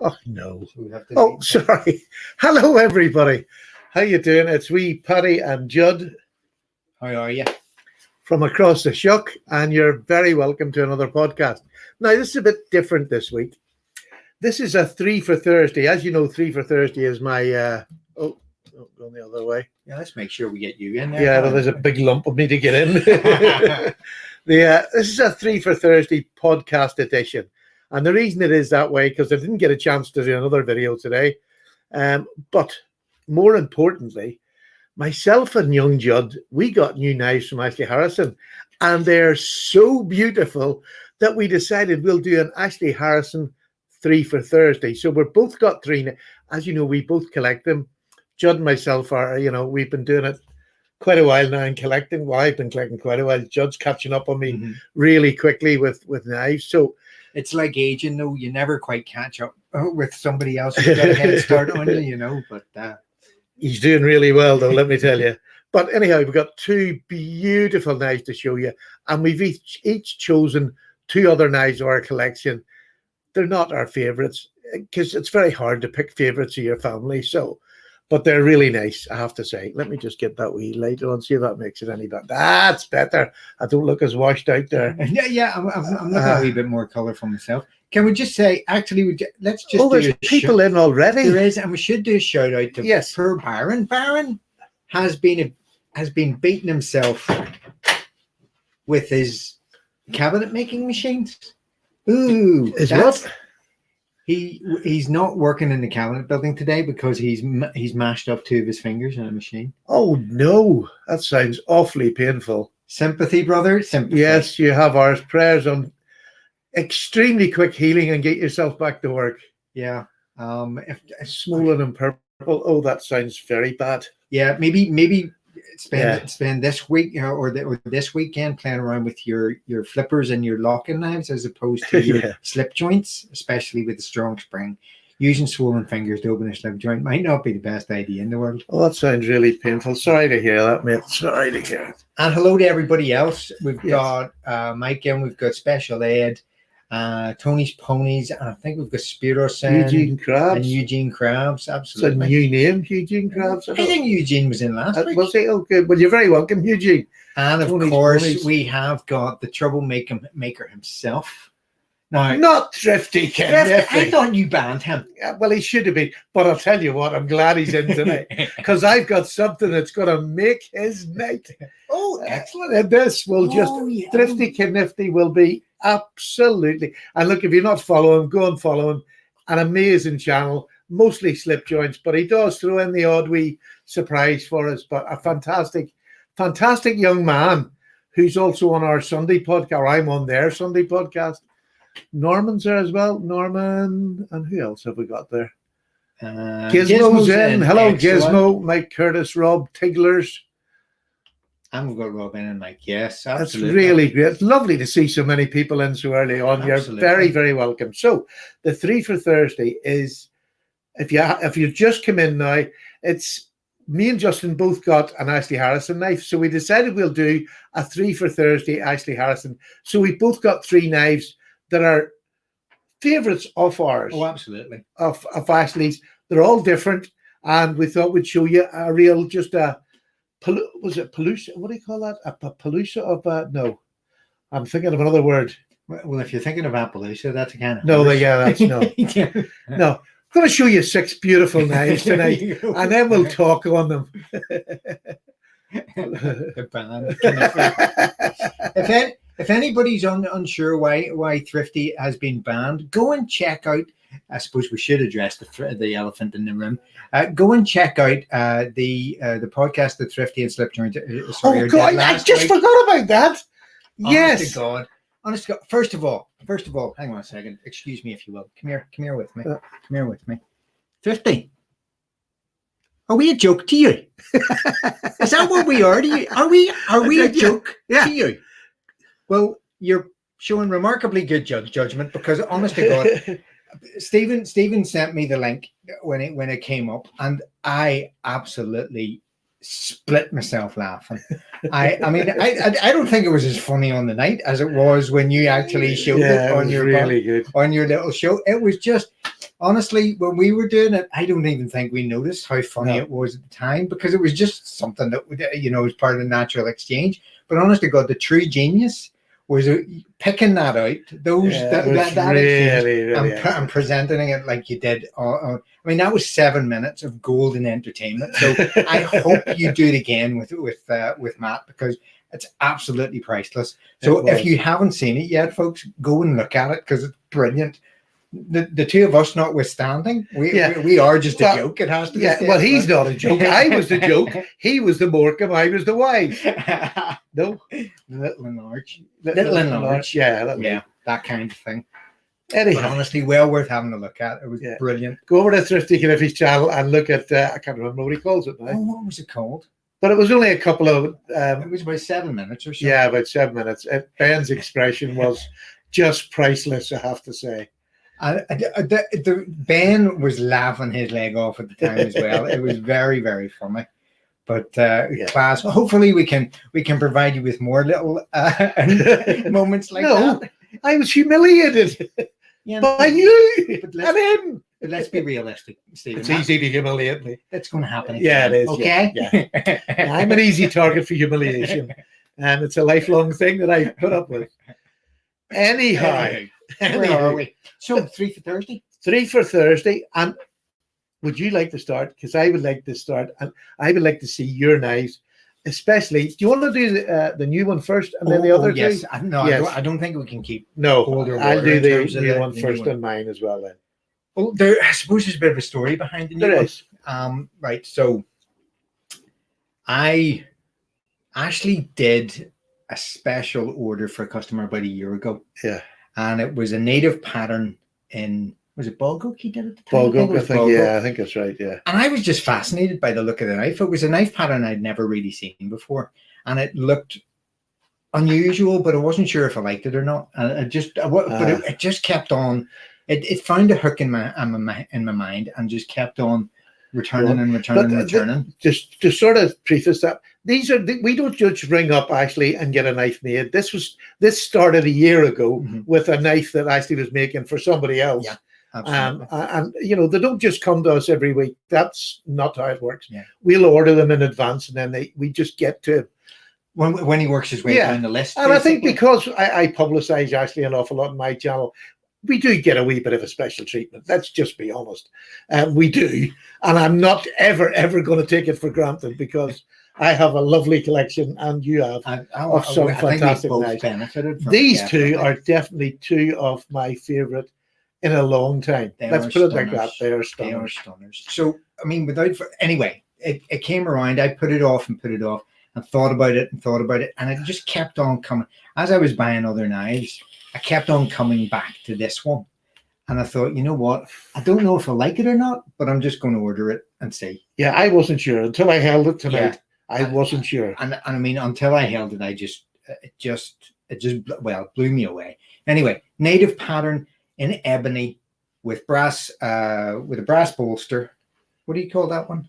Oh, no. So we have to Oh, sorry. Hello, everybody. How you doing? It's we, Paddy and Judd How are you? from across the shuck, and you're very welcome to another podcast. Now, this is a bit different this week. This is a 3 for Thursday. As you know, 3 for Thursday is my... going the other way. Yeah, let's make sure we get you in there. Yeah, well, there's a big lump of me to get in. This is a 3 for Thursday podcast edition. And the reason it is that way, because I didn't get a chance to do another video today. But more importantly, myself and young Judd, we got new knives from Ashley Harrison. And they're so beautiful that we decided we'll do an Ashley Harrison 3 for Thursday. So we've both got three. As you know, we both collect them. Judd and myself are, we've been doing it quite a while now and collecting. Well, I've been collecting quite a while. Judd's catching up on me really quickly with knives. So it's like aging, though. You never quite catch up with somebody else who's got a head start on you, but he's doing really well, though, let me tell you. But anyhow, we've got two beautiful knives to show you, and we've each chosen two other knives of our collection. They're not our favorites because it's very hard to pick favorites of your family. But they're really nice, I have to say. Let me just get that wee light on, see if that makes it any better. That's better. I don't look as washed out there. Yeah, I'm looking at a wee bit more colourful myself. Can we just say, actually, let's just there's people in already. There is, and we should do a shout out to poor Baron. Baron has been beating himself with his cabinet making machines. Ooh, what? He's not working in the cabinet building today because he's mashed up two of his fingers in a machine. Oh no, that sounds awfully painful. Sympathy, brother. Sympathy. Yes, you have our prayers on extremely quick healing and get yourself back to work. Yeah. If swollen and purple. Oh, that sounds very bad. Yeah, maybe spend this week or this weekend playing around with your flippers and your locking knives as opposed to your slip joints, especially with the strong spring. Using swollen fingers to open a slip joint might not be the best idea in the world. Oh, that sounds really painful. Sorry to hear that, mate. Sorry to hear it. And hello to everybody else. We've got Mike in, we've got Special Ed, Tony's Ponies, and I think we've got Spiros Eugene Krabs. And Eugene Krabs, absolutely. It's a new name, Eugene Krabs. I think Eugene was in last week. Was he? Oh, good. Well, you're very welcome, Eugene. And of course, we have got the troublemaker himself. Now, not Thrifty Ken. I thought you banned him. Yeah, well, he should have been. But I'll tell you what, I'm glad he's in tonight because I've got something that's going to make his night. Oh, excellent. And this will Thrifty Ken Nifty will be absolutely. And look, if you're not following, go and follow him. An amazing channel, mostly slip joints, but he does throw in the odd wee surprise for us. But a fantastic young man who's also on our Sunday podcast. Or I'm on their Sunday podcast. Norman's there as well. Norman, and who else have we got there? Gizmo's in. Hello, excellent. Gizmo, Mike Curtis, Rob Tigglers. And we've got Rob in and Mike. Yes, absolutely. That's really great. It's lovely to see so many people in so early on. Absolutely. You're very, very welcome. So the 3 for Thursday is, if you just come in now, it's me and Justin both got an Ashley Harrison knife. So we decided we'll do a 3 for Thursday Ashley Harrison. So we both got three knives that are favorites of ours. Oh, absolutely. Of Ashley's. They're all different. And we thought we'd show you a real, was it Palooza? What do you call that? A Palooza of, no. I'm thinking of another word. Well, if you're thinking of Appaloosa, that's a kind of... No, that's no. No. I'm going to show you 6 beautiful knives tonight. And then we'll talk on them. If anybody's unsure why Thrifty has been banned, go and check out. I suppose we should address the elephant in the room. Go and check out the podcast that Thrifty and Slipjoint. Oh God, I just forgot about that. Yes, honest to God. First of all, hang on a second. Excuse me, if you will. Come here with me. Come here with me. Thrifty. Are we a joke to you? Is that what we are to you? Are we a joke to you? Well, you're showing remarkably good judgment because, honest to God, Stephen sent me the link when it came up, and I absolutely split myself laughing. I mean, I don't think it was as funny on the night as it was when you actually showed it on your really good on your little show. It was just honestly, when we were doing it, I don't even think we noticed how funny No. it was at the time, because it was just something that would, was part of the natural exchange. But honest to God, the true genius was picking that out, that exchange, really and presenting it like you did. I mean, that was 7 minutes of golden entertainment. So I hope you do it again with Matt, because it's absolutely priceless. So if you haven't seen it yet, folks, go and look at it, because it's brilliant. The two of us notwithstanding, we are just a joke. It has to be. Yeah, well, he's not a joke. I was the joke. He was the Morecambe. I was the wise. No, little and large, yeah, that kind of thing. Anyhow, but honestly, well worth having a look at. It was brilliant. Go over to Thrifty Cliffy's channel and look at. I can't remember what he calls it now. Oh, what was it called? But it was only a couple of. It was about 7 minutes or so. Yeah, about 7 minutes. Ben's expression was just priceless, I have to say. Ben was laughing his leg off at the time as well. It was very, very funny. But class. Hopefully, we can provide you with more little moments like that. I was humiliated by you and him. But let's be realistic, Stephen. It's easy to humiliate me. It's going to happen again. Yeah, it is. Okay. Yeah. I'm an easy target for humiliation, and it's a lifelong thing that I put up with. Anyhow. Where are we? So 3 for Thursday? 3 for Thursday. And would you like to start? Because I would like to start, and I would like to see your knives, especially. Do you want to do the new one first and then the other two? Yes. No, yes. I don't think we can keep. No, I'll do the new one first and mine as well then. Well, I suppose there's a bit of a story behind the new one. Right. So I actually did a special order for a customer about a year ago. Yeah. And it was a native pattern in, was it Bog Oak he did at the time? Bog Oak, I think, yeah, I think that's right, yeah. And I was just fascinated by the look of the knife. It was a knife pattern I'd never really seen before. And it looked unusual, but I wasn't sure if I liked it or not. And it just kept on. It found a hook in my mind and just kept on returning and returning. Just to sort of preface that, we don't just ring up Ashley and get a knife made. This started a year ago with a knife that Ashley was making for somebody else. Yeah, absolutely. And they don't just come to us every week. That's not how it works. Yeah. We'll order them in advance, and then we just get to him. When he works his way down the list. And basically. I think because I publicize Ashley an awful lot on my channel, we do get a wee bit of a special treatment. Let's just be honest. We do. And I'm not ever going to take it for granted, because I have a lovely collection, and you have of some fantastic knives. These two are definitely two of my favorite in a long time. Let's put it like that. They are stunners. So, I mean, anyway, it came around. I put it off and thought about it, and it just kept on coming. As I was buying other knives, I kept on coming back to this one. And I thought, you know what? I don't know if I like it or not, but I'm just going to order it and see. Yeah, I wasn't sure until I held it tonight. Yeah. I wasn't sure. And I mean, until I held it, it just blew me away. Anyway, native pattern in ebony with a brass bolster. What do you call that one?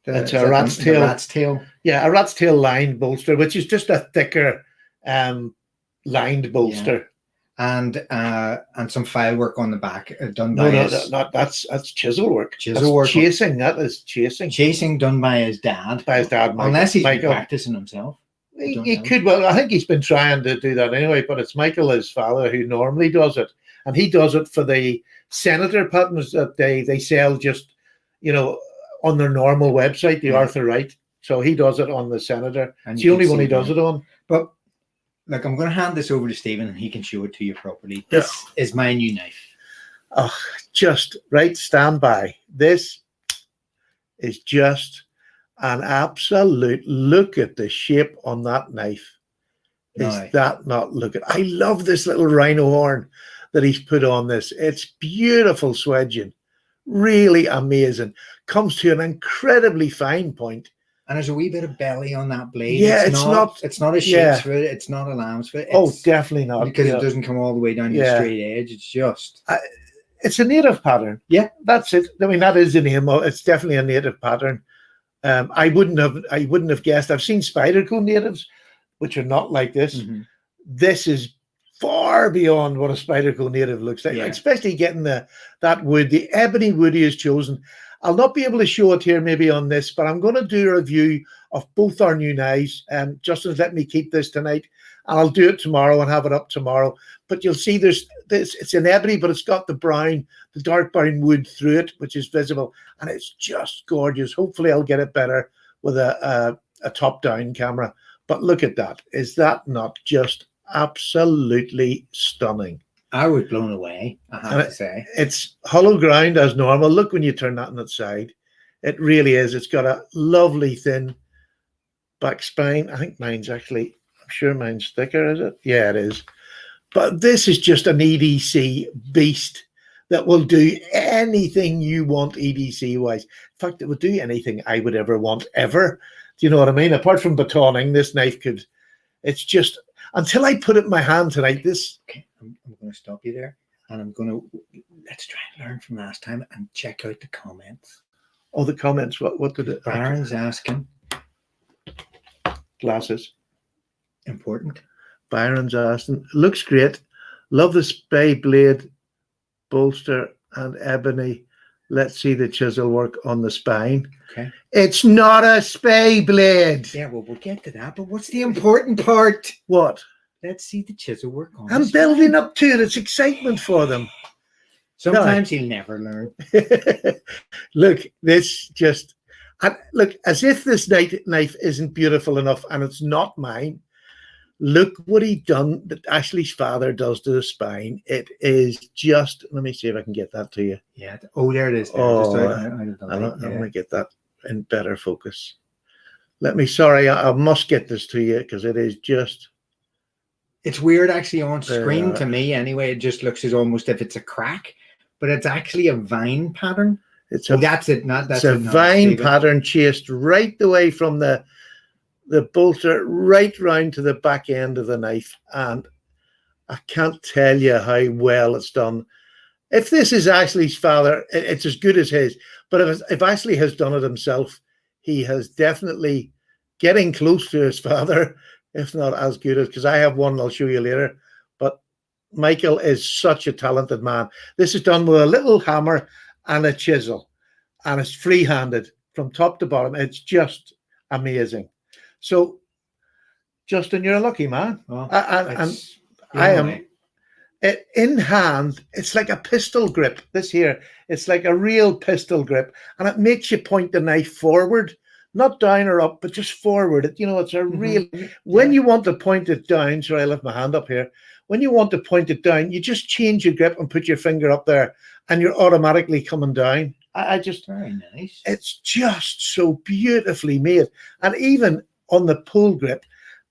It's a rat's tail. Rat's tail. Yeah, a rat's tail lined bolster, which is just a thicker lined bolster. Yeah. And some file work on the back done by that's chisel work. Chasing. That is chasing. Chasing done by his dad. Michael. Unless he's been practicing himself. He could. Well, I think he's been trying to do that anyway. But it's Michael, his father, who normally does it, and he does it for the Senator patterns that they sell just on their normal website, the Arthur Wright. So he does it on the Senator. And it's the only one he does it on. But look, I'm going to hand this over to Stephen, and he can show it to you properly. This is my new knife. Oh, just right. Stand by. This is just an absolute look at the shape on that knife. Is that not look at? I love this little rhino horn that he's put on this. It's beautiful swedging. Really amazing. Comes to an incredibly fine point. And there's a wee bit of belly on that blade. Yeah, it's not a sheep's foot. It's not a lamb's foot. Definitely not. Because it doesn't come all the way down the straight edge. It's just... it's a native pattern. Yeah. That's it. I mean, that is the name. It's definitely a native pattern. I wouldn't have guessed. I've seen Spyderco natives, which are not like this. This is far beyond what a Spyderco native looks like, Yeah. especially getting that wood. The ebony wood he has chosen. I'll not be able to show it here maybe on this, but I'm going to do a review of both our new knives. Justin's let me keep this tonight, and I'll do it tomorrow and have it up tomorrow. But you'll see there's this, it's an ebony, but it's got the dark brown wood through it, which is visible, and it's just gorgeous. Hopefully I'll get it better with a top-down camera. But look at that. Is that not just absolutely stunning? I was blown away, I have to say. It's hollow ground as normal. Look when you turn that on its side. It really is. It's got a lovely thin back spine. I think mine's actually, I'm sure mine's thicker, is it? Yeah, it is. But this is just an EDC beast that will do anything you want EDC-wise. In fact, it would do anything I would ever want, ever. Do you know what I mean? Apart from batoning, this knife could, it's just, until I put it in my hand tonight, this... Okay, I'm going to stop you there, and I'm going to, let's try and learn from last time and check out the comments. Oh, the comments, what did it... Baron's asking. Glasses. Important. Byron's asking, looks great. Love the spay blade, bolster, and ebony. Let's see the chisel work on the spine. Okay. It's not a spay blade. Yeah, well, we'll get to that, but what's the important part? What? Let's see the chisel work on I'm the building spine. up to it. It's excitement for them. Sometimes he'll never learn. Look, this just... look, as if this knife isn't beautiful enough, and it's not mine. Look what he done, that Ashley's father does to the spine. It is just, let me see if I can get that to you. Yeah. Oh, there it is. There. Oh, Just out of the I light, want to get that in better focus. Sorry, I must get this to you because it is just... It's weird actually on screen to me anyway. It just looks as almost if it's a crack, but it's actually a vine pattern. It's that's it. That's a vine pattern chased right the way from the bolter right round to the back end of the knife, and I can't tell you how well it's done. If this is Ashley's father, it's as good as his. But if Ashley has done it himself, he has definitely getting close to his father, if not as good as, because I have one I'll show you later. But Michael is such a talented man. This is done with a little hammer and a chisel, and it's free-handed from top to bottom. It's just amazing. So, Justin, you're a lucky man. Well, I am. In hand, it's like a pistol grip. This here, it's like a real pistol grip, and it makes you point the knife forward, not down or up, but just forward. It's a real. When you want to point it down, sorry, I left my hand up here. When you want to point it down, you just change your grip and put your finger up there, and you're automatically coming down. I just very nice. It's just so beautifully made, and even on the pull grip.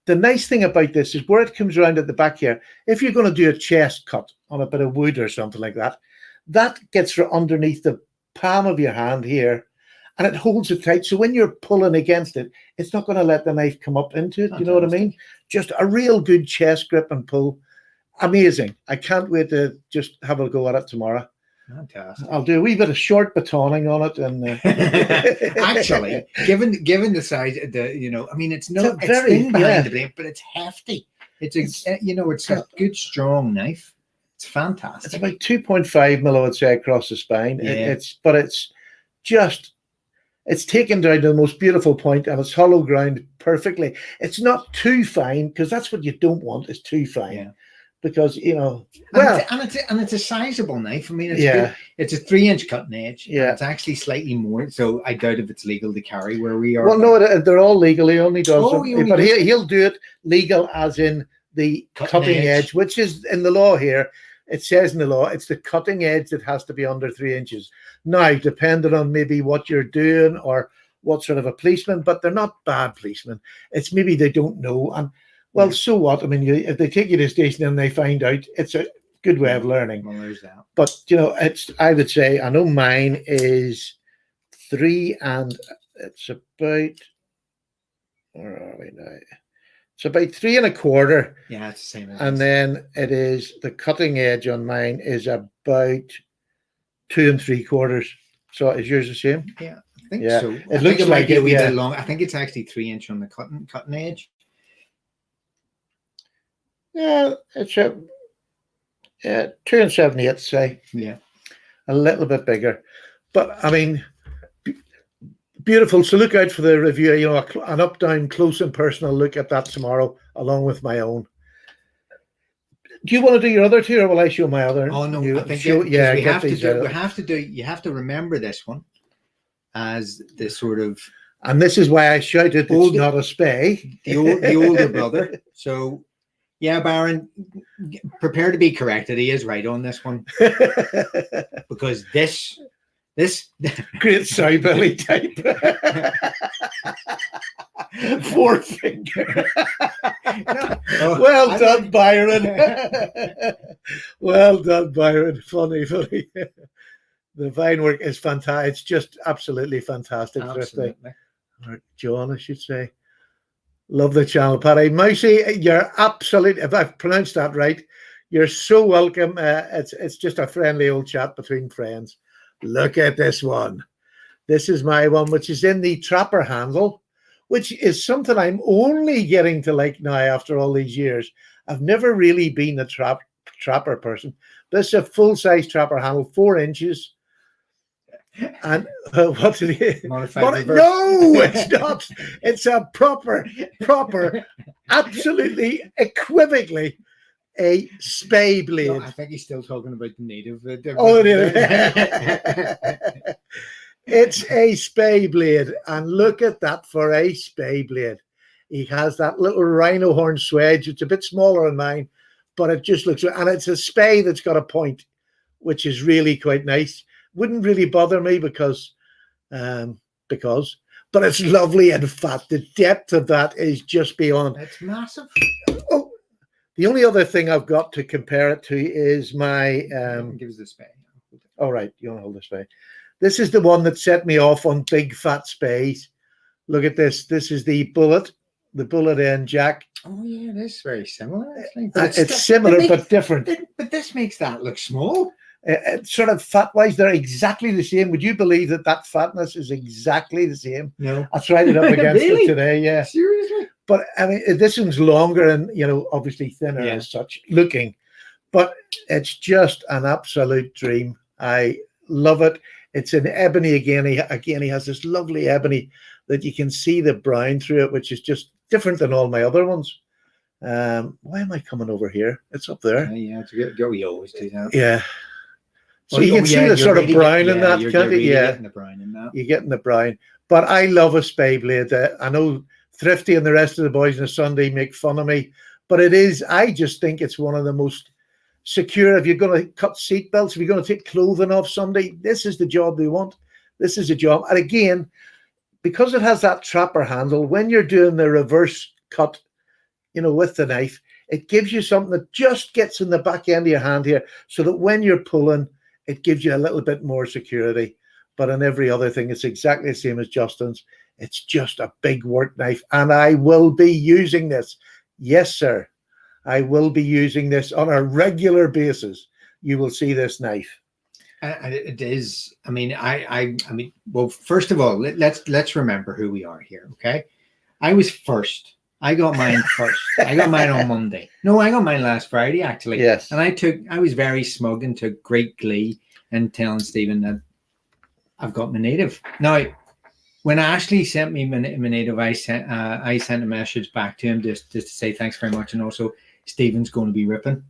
The nice thing about this is where it comes around at the back here. If you're going to do a chest cut on a bit of wood or something like that, that gets underneath the palm of your hand here, and it holds it tight. So when you're pulling against it, it's not going to let the knife come up into it. Fantastic. You know what I mean? Just a real good chest grip and pull. Amazing. I can't wait to just have a go at it tomorrow. Fantastic. I'll do a wee bit of short batoning on it, and actually, given the size, I mean, it's very thin behind the blade, but it's hefty. It's a good strong knife. It's fantastic. It's about 2.5 mil, I would say, across the spine. Yeah. It's taken down to the most beautiful point, and it's hollow ground perfectly. It's not too fine, because that's what you don't want, is too fine. Yeah. Because it's a sizable knife. I mean, it's good. It's a 3-inch cutting edge. Yeah, it's actually slightly more. So I doubt if it's legal to carry where we are. Well, no, they're all legal. He only does them, but does. He'll do it legal, as in the cutting edge, which is in the law here. It says in the law it's the cutting edge that has to be under 3 inches. Now, depending on maybe what you're doing or what sort of a policeman, but they're not bad policemen. It's maybe they don't know. And well, so what? I mean, if they take you to the station and they find out, it's a good way of learning. Well, there's that. But, I would say, I know mine is 3, and it's about, where are we now? It's about 3 1/4. Yeah, it's the same. And then it is, the cutting edge on mine is about 2 3/4. So is yours the same? Yeah, I think so. It looks like a wee bit long. I think it's actually 3 inch on the cutting edge. Yeah, 2 7/8, say. Yeah. A little bit bigger. But I mean, beautiful. So look out for the review. You know, an up-down, close and personal look at that tomorrow, along with my own. Do you want to do your other two, or will I show my other? Oh no, I think show, yeah, we get have to these do. out. We have to do. You have to remember this one as the sort of, And this is why I shouted, it's not a spay. the older brother. So yeah, Baron, prepare to be corrected. He is right on this one because this Great sow belly type. Forefinger. Well done, Byron. Well done, Byron. Funny. The vine work is fantastic. It's just absolutely fantastic. Absolutely. Or John, I should say. Love the channel, Paddy. Mousy, you're absolutely, if I've pronounced that right, you're so welcome. It's just a friendly old chat between friends. Look at this one. This is my one, which is in the trapper handle, which is something I'm only getting to like now after all these years. I've never really been a trapper person. This is a full-size trapper handle, 4 inches. And what did he? Modified reverse. No, it's not. It's a proper, absolutely equivocally a spay blade. No, I think he's still talking about the native. Oh, it's a spay blade, and look at that for a spay blade. He has that little rhino horn swedge. It's a bit smaller than mine, but it just looks, and it's a spay that's got a point, which is really quite nice. Wouldn't really bother me because, but it's lovely and fat. The depth of that is just beyond. It's massive. Oh, the only other thing I've got to compare it to is my. Give us the spay. All right, you want to hold the spay. This is the one that set me off on big fat spays. Look at this. This is the bullet end jack. Oh yeah, it is very similar. It's similar but different. But this makes that look small. Sort of fat-wise, they're exactly the same. Would you believe that fatness is exactly the same? No. I tried it up against Really? it today, yeah. Seriously? But, I mean, this one's longer and, you know, obviously thinner as such looking. But it's just an absolute dream. I love it. It's in ebony again. He has this lovely ebony that you can see the brown through it, which is just different than all my other ones. Why am I coming over here? It's up there. Yeah, it's good. We always do that. Yeah. So you can see the sort of brown in that, can't you? Yeah, getting the brown in that. You're getting the brown. But I love a spay blade. I know Thrifty and the rest of the boys on a Sunday make fun of me, but it is, I just think it's one of the most secure. If you're going to cut seat belts, if you're going to take clothing off somebody, this is the job they want. This is a job. And again, because it has that trapper handle, when you're doing the reverse cut, you know, with the knife, it gives you something that just gets in the back end of your hand here, so that when you're pulling, it gives you a little bit more security. But on every other thing, it's exactly the same as Justin's. It's just a big work knife. And I will be using this. Yes, sir. I will be using this on a regular basis. You will see this knife. And it is. I mean, I mean, well, first of all, let's remember who we are here. Okay. I was first. I got mine first. I got mine on Monday. No, I got mine last Friday, actually. Yes. And I was very smug and took great glee in telling Stephen that I've got my native. Now, when Ashley sent me my native, I sent a message back to him just to say thanks very much. And also, Stephen's going to be ripping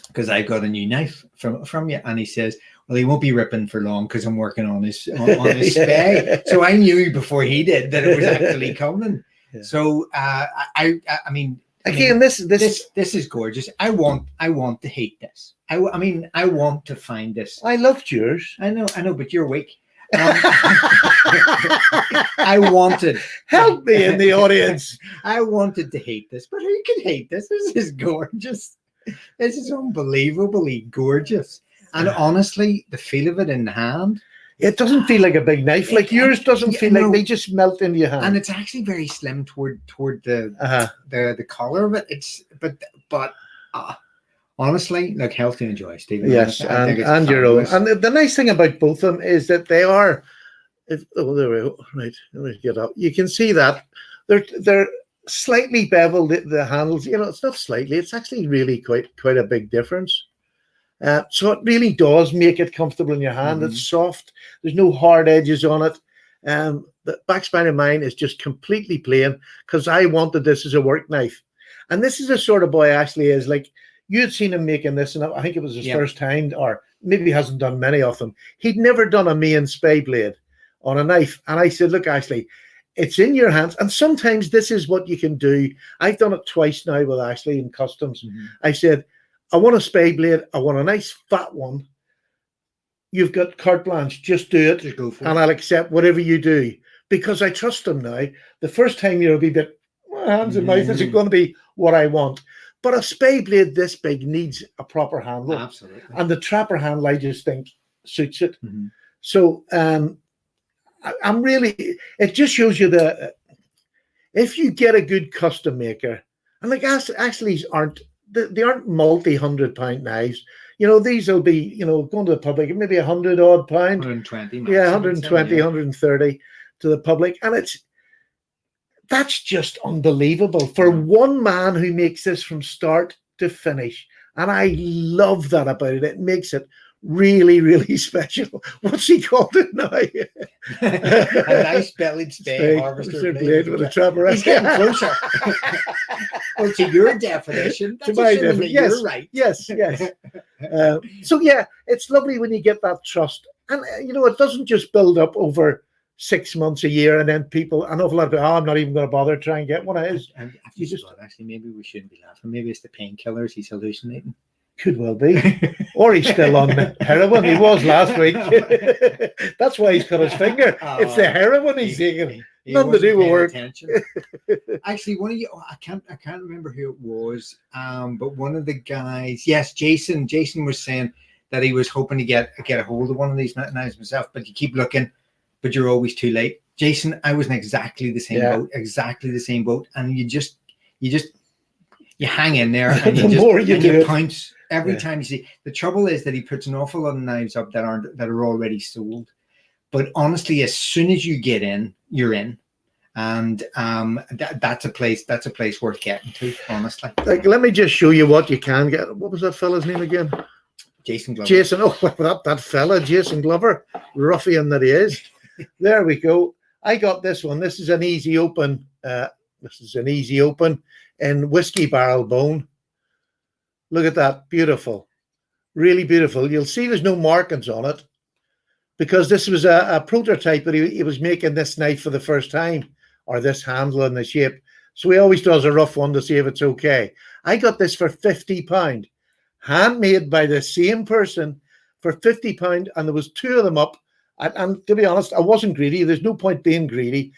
because I've got a new knife from you. And he says, well, he won't be ripping for long because I'm working on his spay. So I knew before he did that it was actually coming. Yeah. So I mean, again, this is gorgeous. I want to hate this. I mean, I want to find this. I loved yours. I know, but you're weak. I wanted. Help me in the audience. I wanted to hate this, but who can hate this? This is gorgeous. This is unbelievably gorgeous. And honestly, the feel of it in the hand. It doesn't feel like a big knife. Like yours doesn't feel like they just melt into your hand. And it's actually very slim toward the collar of it. It's but honestly, like, health to enjoy, Stephen. Yes, and your own. And the nice thing about both of them is that they are. There we go. Right, let me get up. You can see that they're slightly beveled. The handles, you know, it's not slightly. It's actually really quite a big difference. So it really does make it comfortable in your hand. It's soft. There's no hard edges on it. The back spine of mine is just completely plain because I wanted this as a work knife. And this is the sort of boy Ashley is. Like, you'd seen him making this, and I think it was his first time, or maybe he hasn't done many of them. He'd never done a main spy blade on a knife. And I said, look, Ashley, it's in your hands. And sometimes this is what you can do. I've done it twice now with Ashley in customs. I said, I want a spy blade. I want a nice fat one. You've got carte blanche. Just do it. Just go for and it. I'll accept whatever you do because I trust him now. The first time you'll be a bit, hands and mouth, is it going to be what I want? But a spy blade this big needs a proper handle. Absolutely. And the trapper handle, I just think, suits it. So I'm really, it just shows you that if you get a good custom maker, and like Ashley's aren't, they aren't multi-100-pound knives. You know, these will be, you know, going to the public, maybe 100-odd pound. 120. Yeah, 120, 130 to the public. And that's just unbelievable for one man who makes this from start to finish. And I love that about it. It makes it really, really special. What's he called it now? A nice bellied spay harvester blade with a trapper. He's getting closer. Well, to your definition, that's assuming that you're right. Yes. So yeah, it's lovely when you get that trust, and you know, it doesn't just build up over 6 months, a year, and then people, an awful lot of people, I'm not even going to bother trying to get one of his. You just actually, maybe we shouldn't be laughing. Maybe it's the painkillers he's hallucinating. Could well be. Or he's still on heroin. He was last week. That's why he's cut his finger. It's the heroin he's taking. Nothing to do with work. Actually, one of you, I can't remember who it was, but one of the guys, yes, Jason was saying that he was hoping to get a hold of one of these knives himself, but you keep looking, but you're always too late. Jason, I was in exactly the same boat, and you hang in there, and you pounce every time you see. The trouble is that he puts an awful lot of knives up that are already sold. But honestly, as soon as you get in, you're in, and that's a place worth getting to. Honestly, like, let me just show you what you can get. What was that fella's name again? Jason Glover. Jason. Oh, that fella, Jason Glover, ruffian that he is. There we go. I got this one. This is an easy open. In whiskey barrel bone. Look at that, beautiful, really beautiful. You'll see there's no markings on it because this was a prototype that he was making this knife for the first time, or this handle and the shape. So he always does a rough one to see if it's okay. I got this for £50, handmade by the same person for £50, and there was 2 of them up. And to be honest, I wasn't greedy. There's no point being greedy.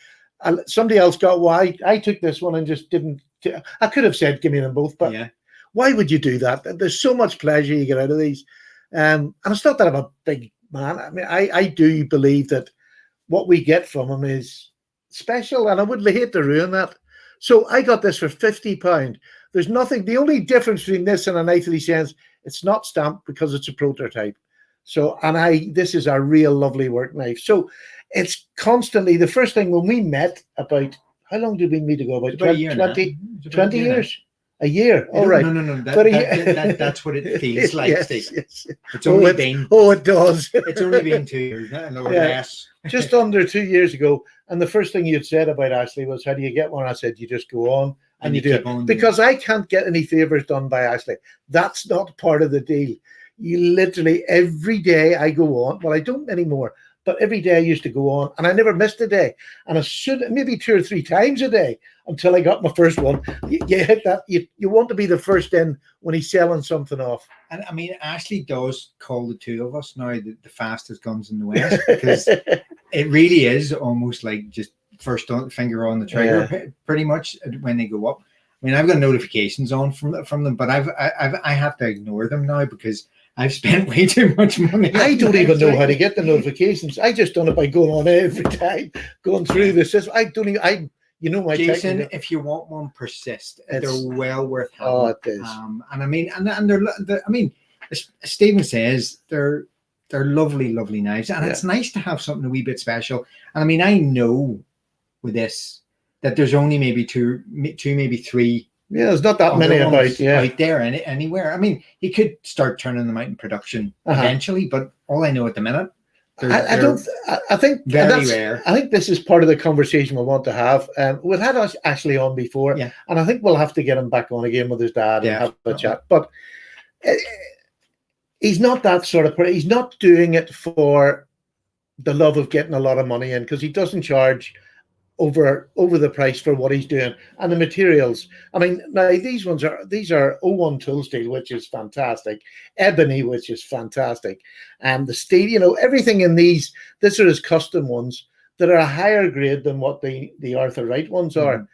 Somebody else got why. I took this one and just didn't. I could have said, give me them both, but why would you do that? There's so much pleasure you get out of these. And it's not that I'm a big man. I mean, I do believe that what we get from them is special, and I would hate to ruin that. So I got this for £50. There's nothing. The only difference between this and a knife that he says, it's not stamped because it's a prototype. So, and this is a real lovely work knife. So it's constantly, the first thing when we met about, how long did we meet ago? About 20 years? A year. All right. No. That's what it feels like. Yes. It's only been. Oh, it does. It's only been 2 years. No less. Just under 2 years ago. And the first thing you'd said about Ashley was, how do you get one? I said, you just go on and you do it. Because I can't get any favors done by Ashley. That's not part of the deal. You literally, every day I go on. Well, I don't anymore. But every day I used to go on, and I never missed a day. And maybe 2 or 3 times a day until I got my first one. You hit that. You want to be the first in when he's selling something off. And I mean, Ashley does call the 2 of us now the fastest guns in the West, because it really is almost like just first finger on the trigger, pretty much when they go up. I mean, I've got notifications on from them, but I have to ignore them now because I've spent way too much money. I don't even know how to get the notifications. I just done it by going on every time, going through the system. I don't even, you know, my Jason, technique. if you want one, persist. They're well worth having. Oh, it is. And I mean, and they're I mean, as Stephen says, they're lovely, lovely knives, and it's nice to have something a wee bit special. And I mean, I know with this that there's only maybe two, maybe 3 Yeah, there's not that other many about. ones Yeah. out there anywhere. I mean, he could start turning them out in production eventually, but all I know at the minute, I think very rare. I think this is part of the conversation we want to have. We've had Ashley on before, Yeah. and I think we'll have to get him back on again with his dad and have a chat. But he's not that sort of person. He's not doing it for the love of getting a lot of money in, because he doesn't charge over the price for what he's doing and the materials. I mean, now these are O1 tool steel, which is fantastic, ebony, which is fantastic, and the steel, everything in these are his custom ones that are a higher grade than what the Arthur Wright ones are.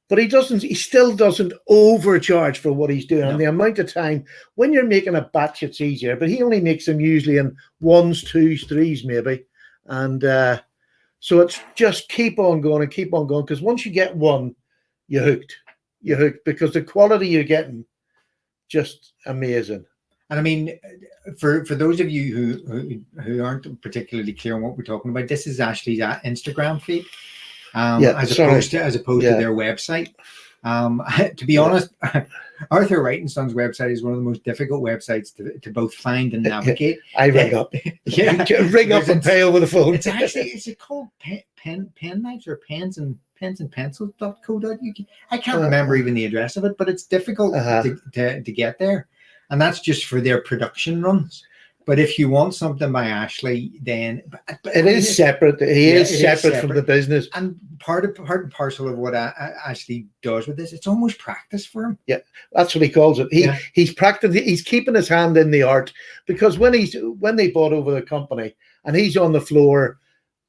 But he still doesn't overcharge for what he's doing. No. And the amount of time, when you're making a batch, it's easier, but he only makes them usually in 1s, 2s, 3s maybe. And so it's just keep on going, because once you get one, you're hooked. You're hooked, because the quality you're getting, just amazing. And I mean, for those of you who aren't particularly clear on what we're talking about, this is Ashley's Instagram feed, as opposed to their website. To be honest, Arthur Wright and Sons website is one of the most difficult websites to both find and navigate. I ring up. Ring up and pay over the phone. It's actually, is it called pen knives or pens and pencils.co.uk? I can't remember even the address of it, but it's difficult to get there. And that's just for their production runs. But if you want something by Ashley, then it is separate. He is separate from the business. And part and parcel of what Ashley does with this, it's almost practice for him. Yeah, that's what he calls it. He's practicing. He's keeping his hand in the art, because when they bought over the company, and he's on the floor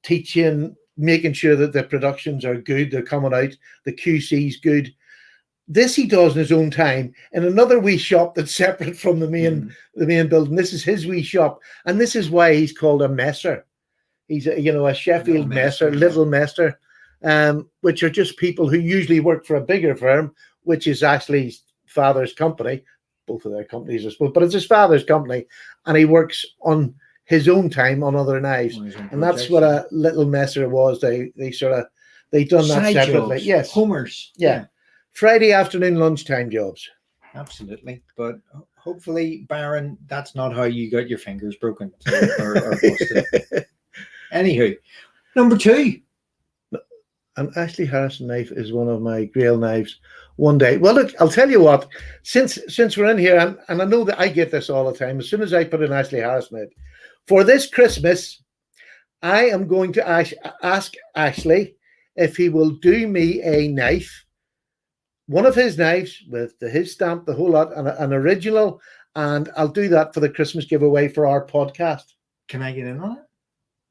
teaching, making sure that the productions are good, they're coming out, the QC's good. This he does in his own time in another wee shop that's separate from the main building. This is his wee shop, and this is why he's called a messer. He's a Sheffield messer, little messer, which are just people who usually work for a bigger firm, which is Ashley's father's company. Both of their companies, I suppose, but it's his father's company, and he works on his own time on other knives, and that's what a little messer was. They done that separately. Jobs, yes, homers. Yeah. Friday afternoon lunchtime jobs. Absolutely. But hopefully, Baron, that's not how you got your fingers broken or busted. Anywho, number 2. An Ashley Harrison knife is one of my grail knives one day. Well, look, I'll tell you what, since we're in here, and I know that I get this all the time, as soon as I put an Ashley Harrison knife, for this Christmas, I am going to ask Ashley if he will do me a knife, one of his knives with his stamp, the whole lot, and an original, and I'll do that for the Christmas giveaway for our podcast. Can I get in on it?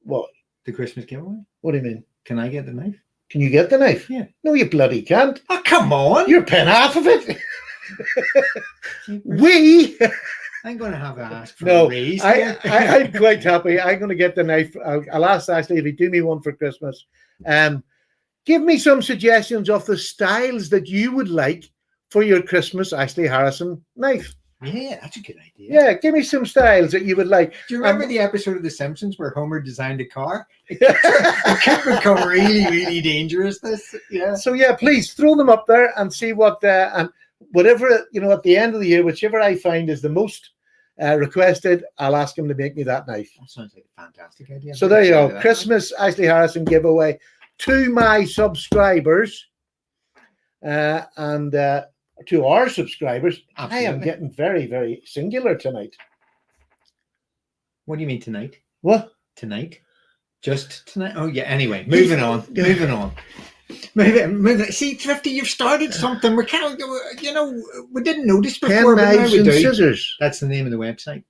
What? The Christmas giveaway? What do you mean? Can I get the knife? Can you get the knife? Yeah. No, you bloody can't. Oh, come on. You're paying half of it. I'm going to have to ask for a raise. I'm quite happy. I'm going to get the knife. I'll ask Ashley if he do me one for Christmas. Give me some suggestions of the styles that you would like for your Christmas Ashley Harrison knife. Yeah, that's a good idea. Yeah, give me some styles that you would like. Do you remember the episode of The Simpsons where Homer designed a car? It could become really, really dangerous. So yeah, please throw them up there and see what and whatever at the end of the year, whichever I find is the most requested, I'll ask him to make me that knife. That sounds like a fantastic idea. So there you go, Christmas Ashley Harrison giveaway to my subscribers, and to our subscribers. Absolutely. I am getting very, very singular tonight. What do you mean tonight? What? Tonight? Just tonight? Oh yeah. Anyway, moving on. Moving on. Moving. See, Thrifty, you've started something. We can't. We didn't notice before. Pen, knives, and scissors. That's the name of the website.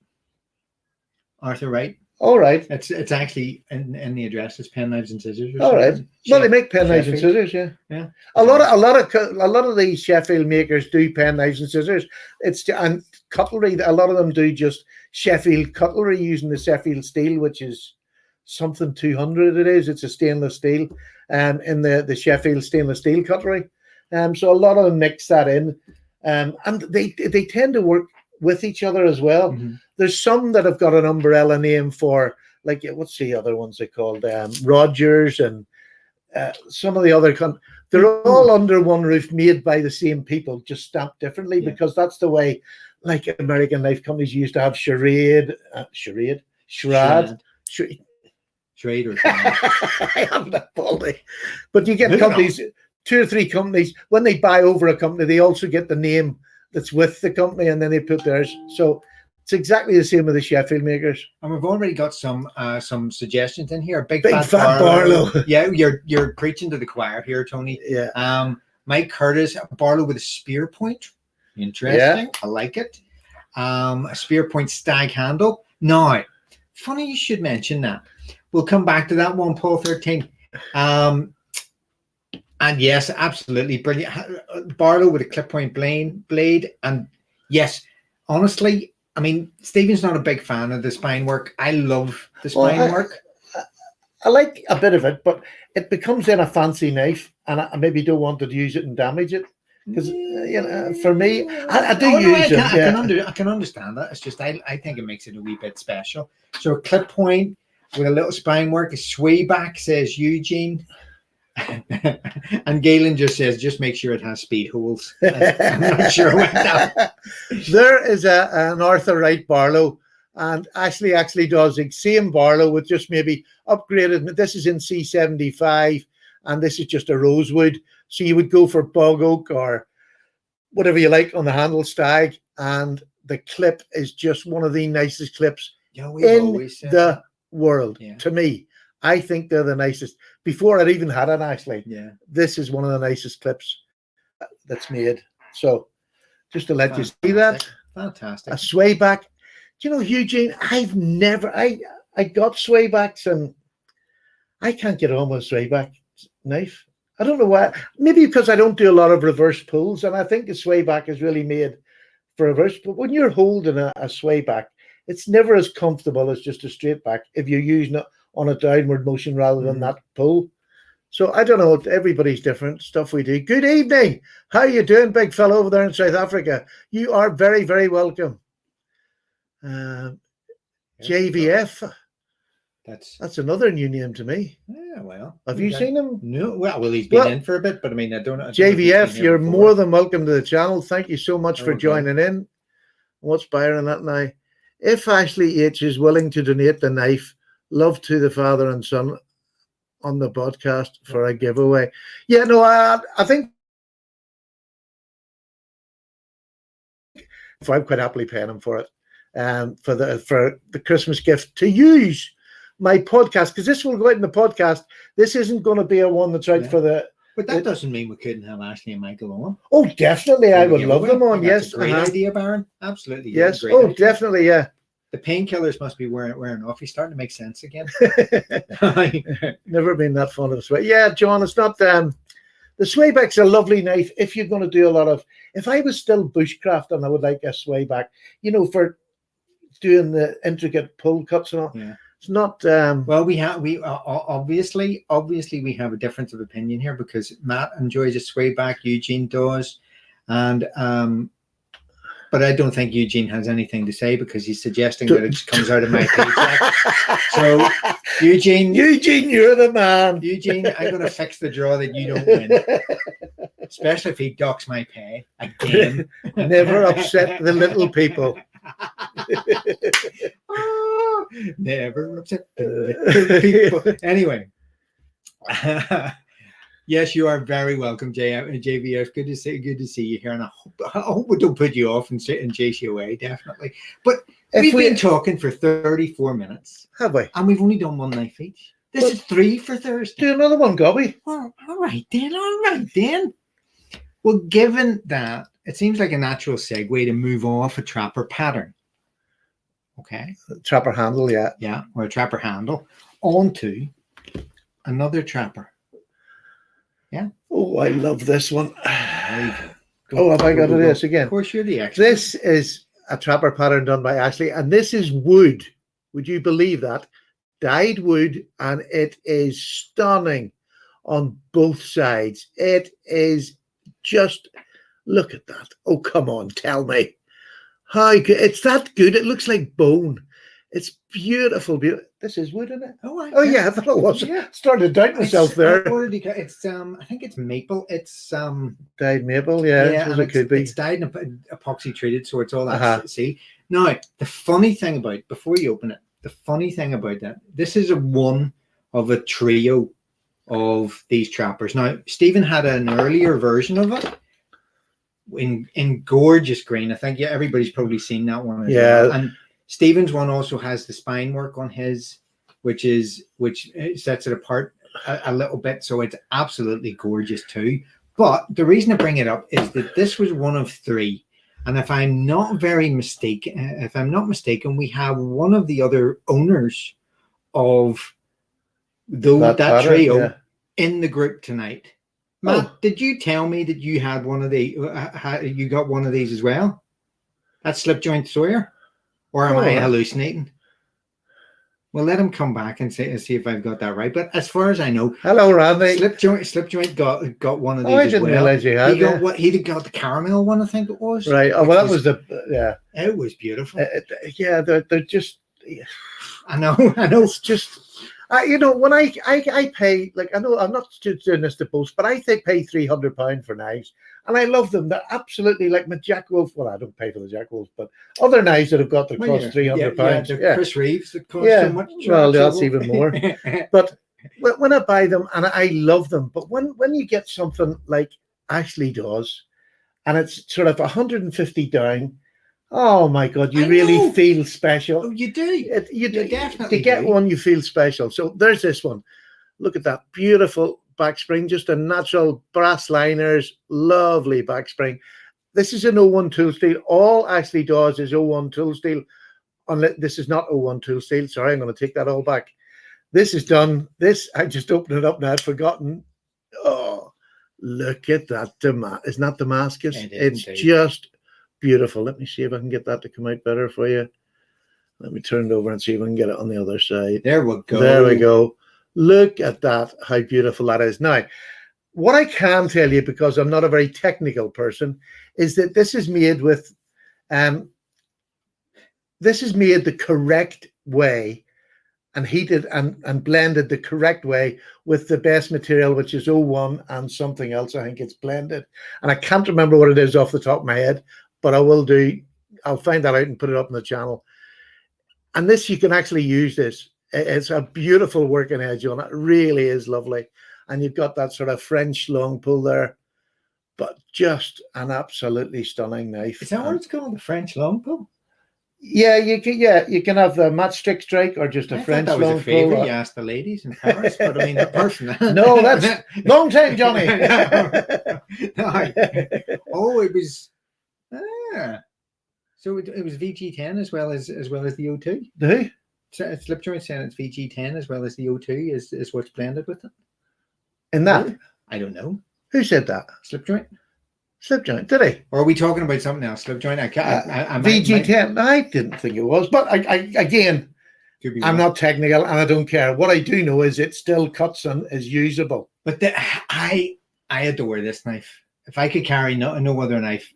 Arthur Wright. All right. It's actually in the address. It's Pen, Knives and Scissors. All right. Well, they make pen, knives, and scissors. Yeah. Yeah. A lot of these Sheffield makers do pen, knives, and scissors. And cutlery. A lot of them do just Sheffield cutlery using the Sheffield steel, which is something 200. It is. It's a stainless steel. In the Sheffield stainless steel cutlery. So a lot of them mix that in, and they tend to work with each other as well. Mm-hmm. There's some that have got an umbrella name for, like, what's the other ones they called? Rogers and some of the other they're all under one roof, made by the same people, just stamped differently, because that's the way, like American knife companies used to have Schrad. I am that baldy. But you get companies, 2 or 3 companies, when they buy over a company, they also get the name that's with the company, and then they put theirs. So it's exactly the same with the Sheffield makers. And we've already got some suggestions in here. Big Fat Barlow. Barlow. Yeah, you're preaching to the choir here, Tony. Yeah. Mike Curtis, Barlow with a spear point. Interesting. Yeah. I like it. A spear point stag handle. Now, funny you should mention that. We'll come back to that one, Paul 13. And yes, absolutely brilliant. Barlow with a clip point blade. And yes, honestly, I mean, Stephen's not a big fan of the spine work. I love the spine work. I like a bit of it, but it becomes in a fancy knife, and I maybe don't want to use it and damage it. Because for me, I do use it. I can understand that. It's just I think it makes it a wee bit special. So a clip point with a little spine work, a sway back, says Eugene. And Galen just says, just make sure it has speed holes. I'm not sure what that. There is an Arthur Wright Barlow, and Ashley actually does the same Barlow with just maybe upgraded. This is in C75, and this is just a rosewood. So you would go for bog oak or whatever you like on the handle stag, and the clip is just one of the nicest clips in the world to me. I think they're the nicest. Before I'd even had an Ashley, this is one of the nicest clips that's made. So just to let you see that. Fantastic. A sway back. Do you know, Eugene, I got sway backs, and I can't get on with a sway back knife. I don't know why. Maybe because I don't do a lot of reverse pulls, and I think a sway back is really made for reverse. But when you're holding a sway back, it's never as comfortable as just a straight back if you're using it on a downward motion rather than that pull. So I don't know. Everybody's different. Stuff we do. Good evening. How are you doing, big fellow over there in South Africa? You are very, very welcome. JVF. That's another new name to me. Yeah, well. Have you seen him? No. Well, he's been in for a bit, but I mean, I don't know. JVF, you're more than welcome to the channel. Thank you so much for joining in. What's Byron that now? If Ashley H is willing to donate the knife, love to the father and son on the podcast for a giveaway. Yeah, no, I think I'm quite happily paying him for it, for the Christmas gift to use my podcast, because this will go out in the podcast. This isn't going to be a one that's out for the. But that doesn't mean we couldn't have Ashley and Michael on. Oh, definitely, I would love them on. Yes, great idea, Baron. Absolutely. Yes. Oh, definitely. Yeah. The painkillers must be wearing off. He's starting to make sense again. Never been that fond of sway. Yeah, John, it's not the swayback's a lovely knife if you're going to do a lot of. If I was still bushcrafting, I would like a swayback, for doing the intricate pull cuts and all. Yeah. It's not. Well, we obviously we have a difference of opinion here, because Matt enjoys a swayback, Eugene does, and but I don't think Eugene has anything to say, because he's suggesting that it comes out of my paycheck. So, Eugene, you're the man. Eugene, I'm going to fix the draw that you don't win, especially if he docks my pay again. Never upset the little people. Never upset the little people. Anyway. Yes, you are very welcome, JVF. Good to see you here, and I hope we don't put you off and chase you away. Definitely, but we've been talking for 34 minutes, have we? And we've only done one knife each. This is 3 for Thursday. Do another one, Gobby. Well, all right then. Well, given that, it seems like a natural segue to move off a trapper pattern. Okay, trapper handle, yeah, or a trapper handle onto another trapper. Yeah. Oh, I love this one. Oh, have I got this again? Of course, you're the expert. This is a trapper pattern done by Ashley, and this is wood. Would you believe that? Dyed wood, and it is stunning on both sides. It is just, look at that. Oh, come on, tell me. How good. It's that good. It looks like bone. It's beautiful. This is wood, isn't it? Oh, Yeah, I thought it was. Yeah. Started doubting myself there. It's I think it's maple. It's Dyed maple, yeah. yeah, and it could be. it's dyed and epoxy treated, so it's all that. Uh-huh. See, now the funny thing about, before you open it, the funny thing about that, this is one of a trio of these trappers. Now, Stephen had an earlier version of it in gorgeous green. I think everybody's probably seen that one as well. And Stephen's one also has the spine work on his, which sets it apart a little bit. So it's absolutely gorgeous too. But the reason I bring it up is that this was one of three. And if I'm not mistaken, we have one of the other owners of that trio in the group tonight. Matt, did you tell me that you had one of you got one of these as well? That's Slip Joint Sawyer? Or am I hallucinating? Well, let him come back and see if I've got that right. But as far as I know, hello, Randy. Slip Joint got one of these. I didn't realize you had. He got the caramel one, I think it was. Right. Oh, well, that was It was beautiful. They're just. I know. It's just. When I pay, like, I know I'm not doing this to boast, but I pay £300 for knives, and I love them. They're absolutely like my Jack Wolf. Well, I don't pay for the Jack Wolf, but other knives that have got to cost £300. Yeah, Chris Reeves that cost so much. Well, that's even more. But when I buy them, and I love them, but when you get something like Ashley does, and it's sort of 150 down. Oh my God! You really feel special. Oh, you do. You definitely to get one, you feel special. So there's this one. Look at that beautiful back spring, just a natural brass liners, lovely back spring. This is an 01 tool steel. All Ashley does is 01 tool steel. Unless this is not 01 tool steel. Sorry, I'm going to take that all back. This is done. I just opened it up now. I'd forgotten. Oh, look at that! Isn't that Damascus? It's just beautiful. Let me see if I can get that to come out better for you. Let me turn it over and see if I can get it on the other side. There we go. There we go. Look at that, how beautiful that is. Now, what I can tell you, because I'm not a very technical person, is that this is made with, this is made the correct way and heated and blended the correct way with the best material, which is 01 and something else. I think it's blended. And I can't remember what it is off the top of my head, but I'll find that out and put it up on the channel. And this, you can actually use this. It's a beautiful working edge on it. It really is lovely. And you've got that sort of French long pull there, but just an absolutely stunning knife. Is that what it's called, the French long pull? Yeah, you can have the matchstick strike or just a French long pull. That was a favor you asked the ladies in Paris, but I mean the person. No, that's long time, Johnny. Oh, it was. So it was VG10 as well as the O2. The who? Slip Joint saying it's VG10 as well as the O2 is what's blended with it. In that? I don't know. Who said that? Slip Joint. Slip Joint, did he? Or are we talking about something else? Slip Joint. VG10. I didn't think it was, but again, I'm not technical and I don't care. What I do know is it still cuts and is usable. But I adore this knife. If I could carry no other knife,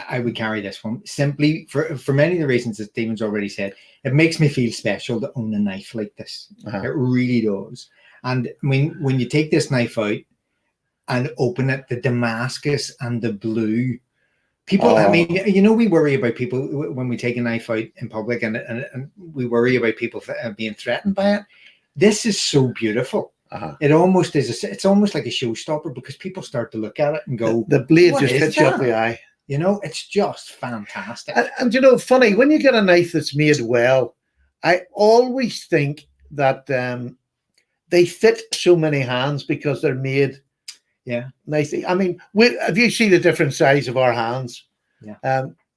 I would carry this one, simply for many of the reasons that Stephen's already said. It makes me feel special to own a knife like this. It really does. And when you take this knife out and open it, the Damascus and the blue, people, I mean, we worry about people when we take a knife out in public, and we worry about people being threatened by it. This is so beautiful. It almost is. It's almost like a showstopper, because people start to look at it and go, the blade just hits you up the eye. It's just fantastic. And funny, when you get a knife that's made well, I always think that they fit so many hands because they're made nicely. I mean, if you see the different size of our hands,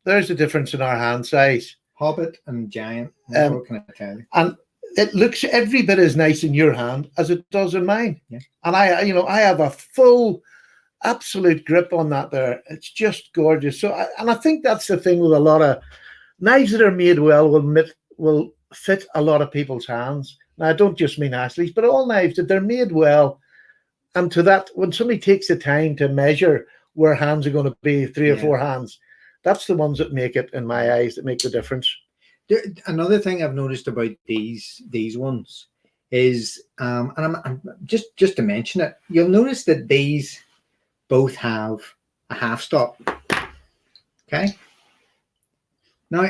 there's a difference in our hand size. Hobbit and giant. What can I tell you? And it looks every bit as nice in your hand as it does in mine. Yeah. And I have a full, absolute grip on that there. It's just gorgeous. So I think that's the thing with a lot of knives that are made well will fit a lot of people's hands. Now, I don't just mean Ashley's, but all knives that they're made well. And to that, when somebody takes the time to measure where hands are going to be, 3 or 4 hands, that's the ones that make it, in my eyes, that make the difference. Another thing I've noticed about these ones is, and I'm just to mention it, you'll notice that these both have a half stop. Okay. Now,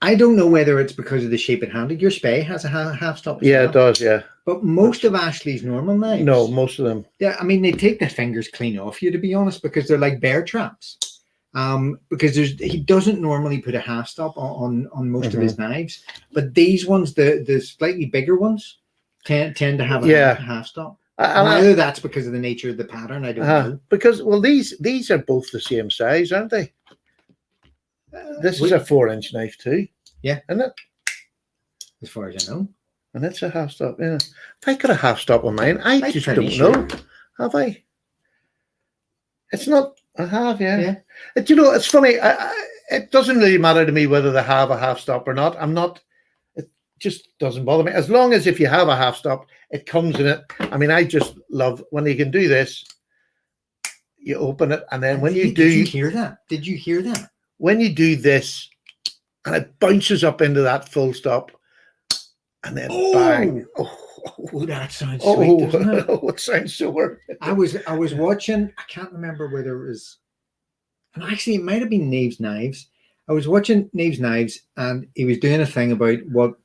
I don't know whether it's because of the shape it handled. Your Spey has a half stop. Yeah, it does. Yeah. But most of Ashley's normal knives. No, most of them. Yeah, I mean, they take the fingers clean off you, to be honest, because they're like bear traps. Because he doesn't normally put a half stop on most of his knives, but these ones, the slightly bigger ones, tend to have a half stop. Either that's because of the nature of the pattern, I don't know. Because these are both the same size, aren't they? This is a 4-inch knife too. Yeah, isn't it? As far as I know. And it's a half stop. Yeah. If I got a half stop on mine, I just don't know. Have I? It's not. I have, yeah. You know, it's funny. It doesn't really matter to me whether they have a half stop or not. I'm not. It just doesn't bother me as long as if you have a half stop, it comes in it. I mean, I just love when you can do this. You open it, and then when you do, did you hear that? Did you hear that? When you do this, and it bounces up into that full stop, and then bang! Oh, that sounds sweet, doesn't it? Oh, it sounds so weird. I was watching. I can't remember whether it was, and actually it might have been Nave's Knives. I was watching Nave's Knives, and he was doing a thing about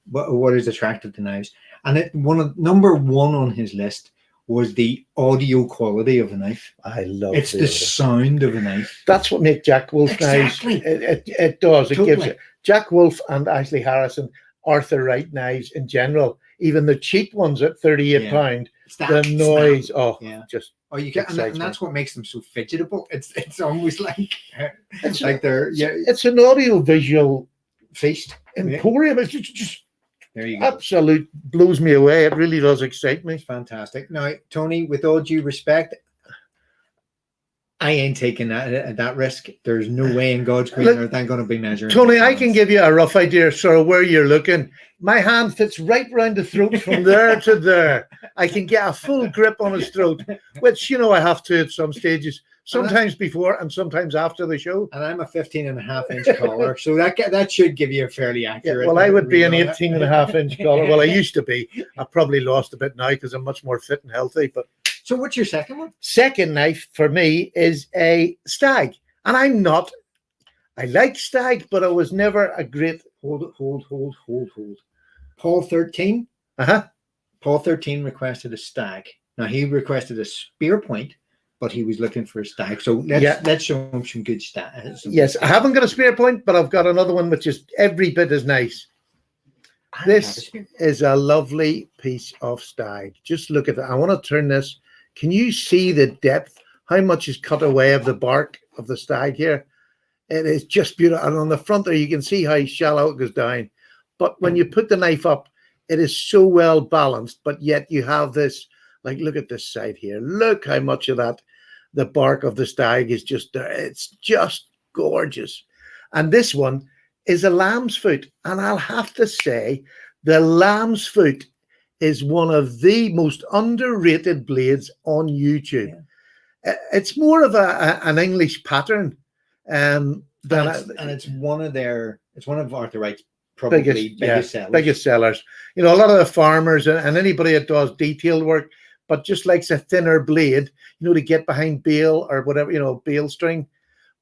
what is attractive to knives, and number one on his list was the audio quality of a knife. I love it's the sound of a knife. That's what makes Jack Wolf knives. It does. It gives it. Jack Wolf and Ashley Harrison, Arthur Wright knives in general, even the cheap ones at £38, the noise. You can, and that's what makes them so fidgetable. It's almost like it's an audio visual feast emporium. It's just there you go. Absolute blows me away. It really does excite me. Fantastic. Now, Tony, with all due respect, I ain't taking that risk. There's no way in God's green earth I'm going to be measuring. Tony, I can give you a rough idea, sir, where you're looking. My hand fits right round the throat from there to there. I can get a full grip on his throat, which, I have to at some stages, sometimes before and sometimes after the show. And I'm a 15.5-inch collar, so that should give you a fairly accurate. Well, I would be an 18.5-inch collar. Well, I used to be. I probably lost a bit now because I'm much more fit and healthy, but. So what's your second one? Second knife for me is a Stag. And I like Stag, but I was never a great... Hold. Paul 13? Paul 13 requested a Stag. Now, he requested a spear point, but he was looking for a Stag. So let's show him some good Stags. Yes, I haven't got a spear point, but I've got another one which is every bit as nice. This is a lovely piece of Stag. Just look at that. I want to turn this... Can you see the depth? How much is cut away of the bark of the Stag here? It is just beautiful. And on the front there, you can see how shallow it goes down. But when you put the knife up, it is so well balanced. But yet you have this, like, look at this side here. Look how much of that, the bark of the Stag is just there. It's just gorgeous. And this one is a lamb's foot. And I'll have to say, the lamb's foot is one of the most underrated blades on YouTube. Yeah. It's more of an English pattern than it's one of Arthur Wright's probably biggest sellers. A lot of the farmers and anybody that does detailed work, but just likes a thinner blade, to get behind bale or whatever, bale string.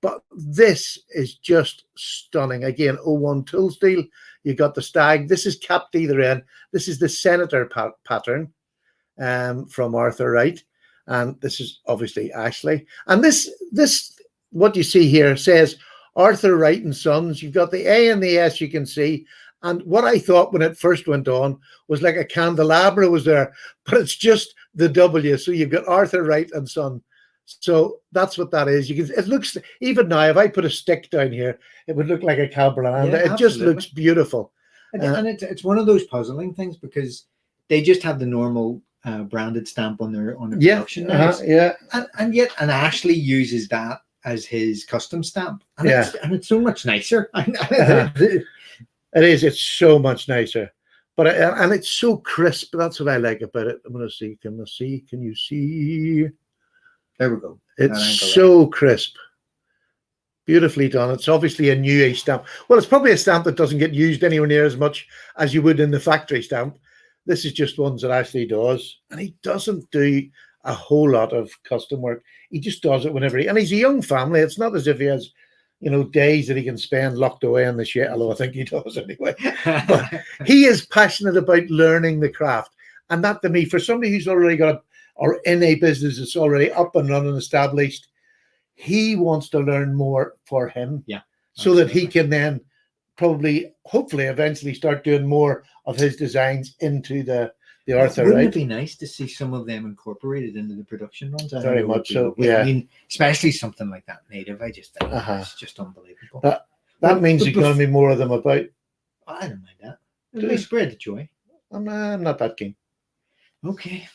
But this is just stunning. Again, 01 tool steel. You got the Stag. This is capped either end. This is the Senator pattern from Arthur Wright. And this is obviously Ashley. And this what you see here says Arthur Wright and Sons. You've got the A and the S you can see. And what I thought when it first went on was like a candelabra was there, but it's just the W. So you've got Arthur Wright and Son. So that's what that is. It looks, even now, if I put a stick down here, it would look like a candelabra. It just looks beautiful. And it's one of those puzzling things because they just have the normal branded stamp on their production knives. And yet Ashley uses that as his custom stamp. And it's so much nicer. It is. It's so much nicer. But and it's so crisp. That's what I like about it. I'm going to see. Can you see? There we go. It's so crisp. Beautifully done. It's obviously a newish stamp. Well, it's probably a stamp that doesn't get used anywhere near as much as you would in the factory stamp. This is just ones that Ashley does, and he doesn't do a whole lot of custom work. He just does it whenever and he's a young family. It's not as if he has, days that he can spend locked away in the shed, although I think he does anyway. But he is passionate about learning the craft. And that, to me, for somebody who's already got or in a business that's already up and running, established, he wants to learn more for him. Yeah. So that he can then hopefully eventually start doing more of his designs into the Arthur. Wouldn't right? it be nice to see some of them incorporated into the production runs? Very much so. Yeah. I mean, especially something like that native. I just think it's just unbelievable. That means there's going to be more of them about. I don't mind that. It'll spread the joy. I'm not that keen. Okay.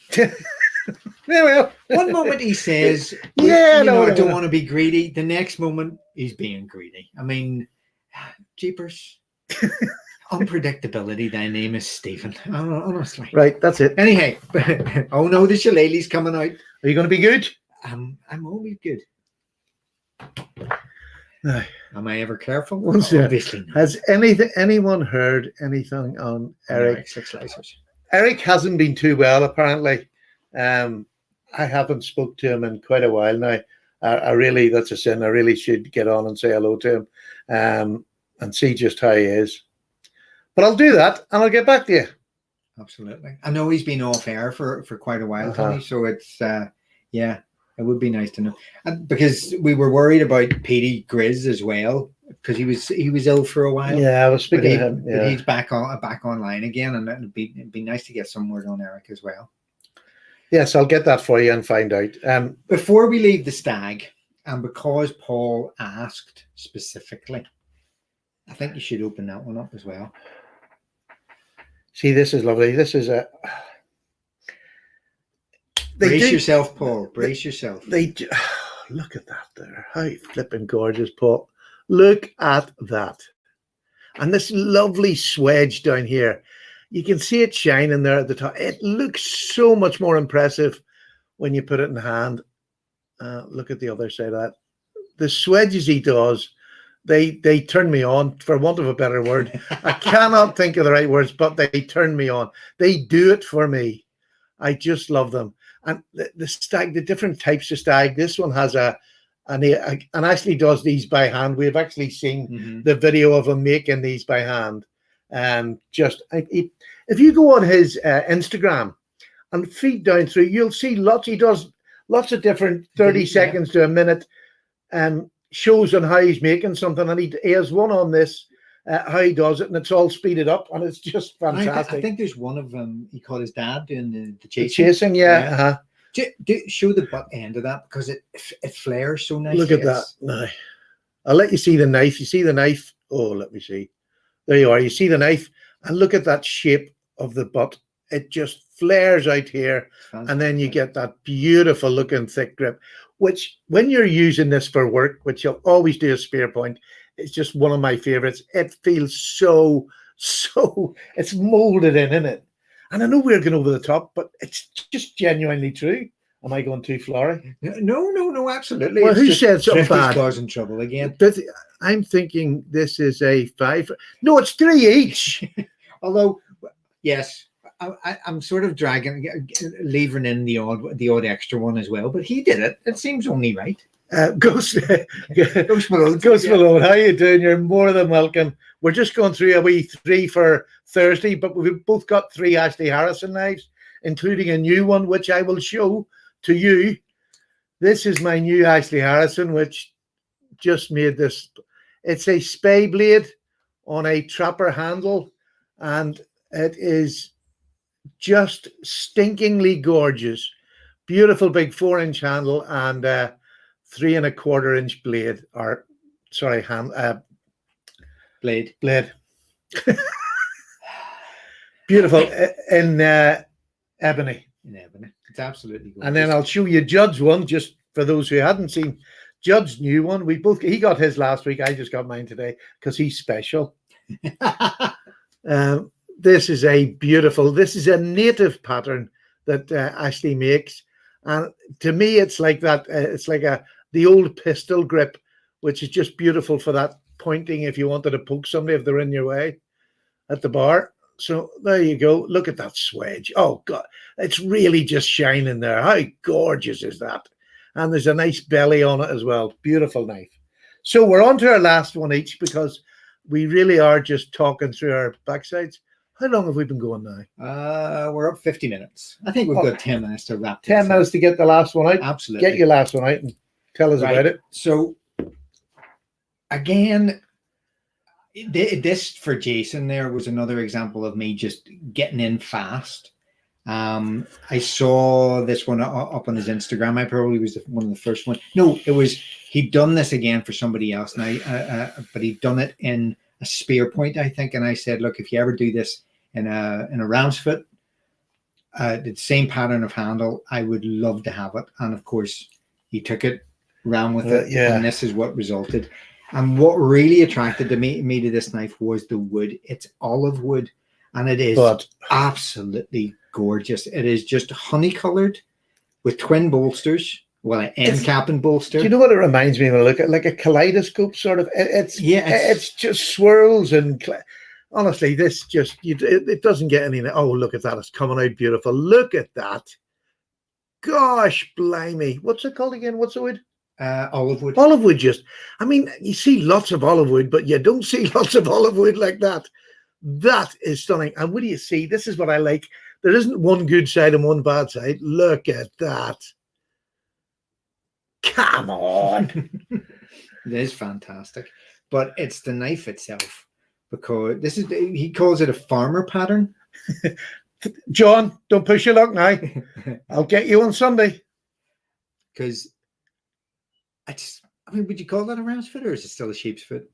Yeah, well. One moment he says, I don't want to be greedy. The next moment he's being greedy. I mean, jeepers. Unpredictability. Thy name is Stephen. Honestly. Right, that's it. Anyhow, oh no, the shillelagh's coming out. Are you going to be good? I'm always good. Aye. Am I ever careful? Obviously not. Has anyone heard anything on Eric? Eric hasn't been too well, apparently. I haven't spoke to him in quite a while now. I really, that's a sin. I really should get on and say hello to him and see just how he is. But I'll do that, and I'll get back to you. Absolutely. I know he's been off air for quite a while, Tony. So it's it would be nice to know, and because we were worried about Paddy Grizz as well, because he was ill for a while. Yeah, I was speaking to him. Yeah. But he's back online again, and it'd be nice to get some word on Eric as well. Yes, I'll get that for you and find out. Before we leave the stag, and because Paul asked specifically, I think you should open that one up as well. See, this is lovely. This is a... Brace yourself, Paul. Brace yourself. Look at that there. How flipping gorgeous, Paul. Look at that. And this lovely swedge down here. You can see it shining there at the top. It looks so much more impressive when you put it in hand. Look at the other side of that. The swedges he does, they turn me on, for want of a better word. I cannot think of the right words, but they turn me on. They do it for me. I just love them. And the stag, the different types of stag. This one has and actually does these by hand. We've actually seen the video of him making these by hand. If you go on his Instagram and feed down through, you'll see he does lots of different 30 seconds to a minute shows on how he's making something, and he has one on this how he does it, and it's all speeded up, and it's just fantastic. I think there's one of them. He called his dad doing the chasing. Chasing, yeah. Show the butt end of that, because it flares so nicely. Look at that. Now, I'll let you see the knife. You see the knife? Oh, let me see. There you are. You see the knife, and look at that shape of the butt. It just flares out here, and then you get that beautiful looking thick grip, which when you're using this for work, which you'll always do a spear point, it's just one of my favorites. It feels so, it's molded in, isn't it? And I know we're going over the top, but it's just genuinely true. Am I going too flowery? No, absolutely. Well, who said something bad? Causing trouble again. I'm thinking this is a 5. No, it's 3 each. Although, yes, I'm sort of leaving in the odd extra one as well. But he did it. It seems only right. Ghost Malone, how you doing? You're more than welcome. We're just going through a wee 3 for Thursday, but we've both got 3 Ashley Harrison knives, including a new one, which I will show to you. This is my new Ashley Harrison, which just made this. It's a spay blade on a trapper handle, and it is just stinkingly gorgeous. Beautiful big 4-inch handle and 3 1/4 inch blade, or sorry, blade. Beautiful in ebony. In ebony, it's absolutely gorgeous. And then I'll show you Judd's one, just for those who hadn't seen Judd's new one. He got his last week. I just got mine today because he's special. This is a beautiful. This is a native pattern that Ashley makes, and to me, it's like that. It's like the old pistol grip which is just beautiful for that pointing if you wanted to poke somebody if they're in your way at the bar. So there you go. Look at that swedge. Oh, God. It's really just shining there. How gorgeous is that? And there's a nice belly on it as well. Beautiful knife. So we're on to our last one each because we really are just talking through our backsides. How long have we been going now? We're up 50 minutes. I think we've got 10 minutes to wrap 10 minutes to get the last one out. Absolutely. Get your last one out and tell us about it. So, again, this for Jason there was another example of me just getting in fast. I saw this one up on his Instagram. I probably was one of the first one. No, it was he'd done this again for somebody else, and but he'd done it in a spear point, I think. And I said, look, if you ever do this in a ram's foot, the same pattern of handle, I would love to have it. And of course, he took it, ran with it, and this is what resulted. And what really attracted me to this knife was the wood. It's olive wood, and it is absolutely gorgeous. It is just honey colored with twin bolsters. Well, an end cap and bolster. Do you know what it reminds me of? Look at like a kaleidoscope sort of. It's just swirls and honestly, this just it doesn't get any. Oh, look at that! It's coming out beautiful. Look at that! Gosh, blimey! What's it called again? What's the wood? Olive wood. Olive wood. Just, I mean, you see lots of olive wood, but you don't see lots of olive wood like that. That is stunning. And what do you see? This is what I like. There isn't one good side and one bad side. Look at that. Come on. It is fantastic. But it's the knife itself, because this is, he calls it a farmer pattern. John, don't push your luck now. I'll get you on Sunday. Because I mean, would you call that a ram's foot, or is it still a sheep's foot?